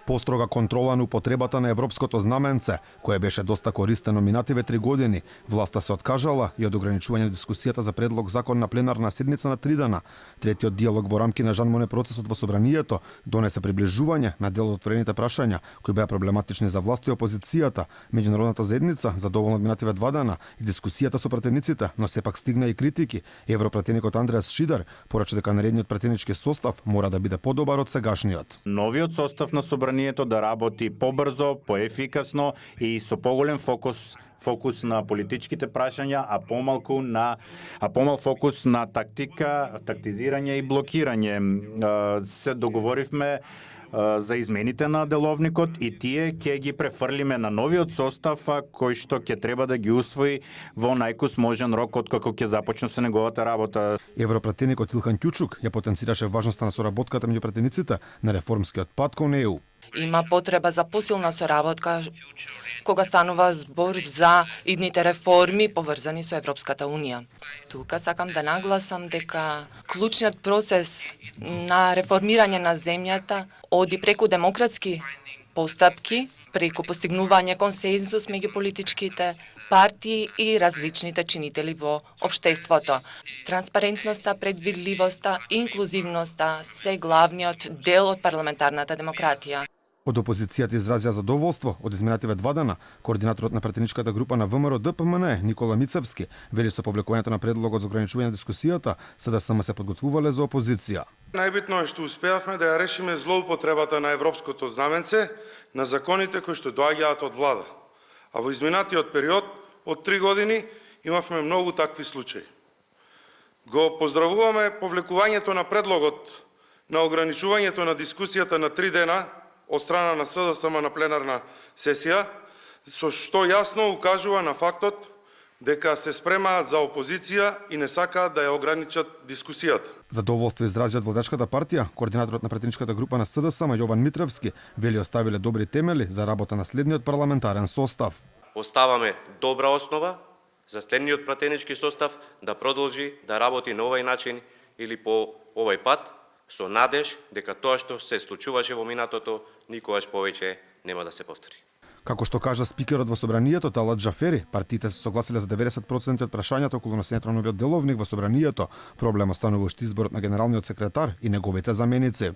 Построга контрола на употребата на европското знаменце, кое беше доста користено минативе 3 години, власта се откажала и од ограничување на дискусијата за предлог закон на пленарна седница на 3 дена. Третиот диалог во рамки на Жан Моне процесот во собранието донесе приближување на дел од отворените прашања кои беа проблематични за власт и опозицијата, меѓународната заедница за доволно од минативе 2 дена и дискусијата со пратениците, но сепак стигна и критики. Европратеникот Андреас Шидар порача дека наредниот пратенички состав мора да биде подобар од сегашниот. Новиот состав на собранието да работи побрзо, поефикасно и со поголем фокус на политичките прашања, а помал фокус на тактизирање и блокирање. Се договоривме за измените на деловникот и тие ќе ги префрлиме на новиот состав кој што ќе треба да ги усвои во најкус можен рок откако ќе започне со неговата работа. Европратеникот Илхан Кјучук ја потенцираше важноста на соработката меѓу пратениците на реформскиот пат кон ЕУ. Има потреба за посилна соработка кога станува збор за идните реформи поврзани со Европската Унија. Тука сакам да нагласам дека клучниот процес на реформирање на земјата оди преку демократски постапки, преку постигнување консензус меѓу политичките партии и различните чинители во општеството. Транспарентноста, предвидливоста и инклузивноста се главниот дел од парламентарната демократија. Од опозицијата изразија задоволство од изминативе 2 дена. Координаторот на пратеничката група на ВМРО ДПМН Никола Мицевски вели со повлекувањето на предлогот за ограничување на дискусијата СДСМ се подготвувале за опозиција. Најбитно е што успеавме да ја решиме злоупотребата на европското знаменце на законите кои што доаѓаат од влада. А во изминатиот период од 3 години имавме многу такви случаи. Го поздравуваме повлекувањето на предлогот на ограничувањето на дискусијата на 3 дена од страна на СДСМ на пленарна сесија, со што јасно укажува на фактот дека се спремаат за опозиција и не сакаат да ја ограничат дискусијата. Задоволство изрази од владачката партија, координаторот на пратеничката група на СДСМ Јован Митревски вели оставиле добри темели за работа на следниот парламентарен состав. Оставаме добра основа за следниот пратенички состав да продолжи да работи на овој начин или по овој пат, со надеж дека тоа што се случуваше во минатото никогаш повеќе нема да се повтори. Како што кажа спикерот во собранието Талат Джафери, партиите се согласиле за 90% од прашањата околу носењето на новиот деловник во собранието. Проблем останува уште изборот на генералниот секретар и неговите заменици.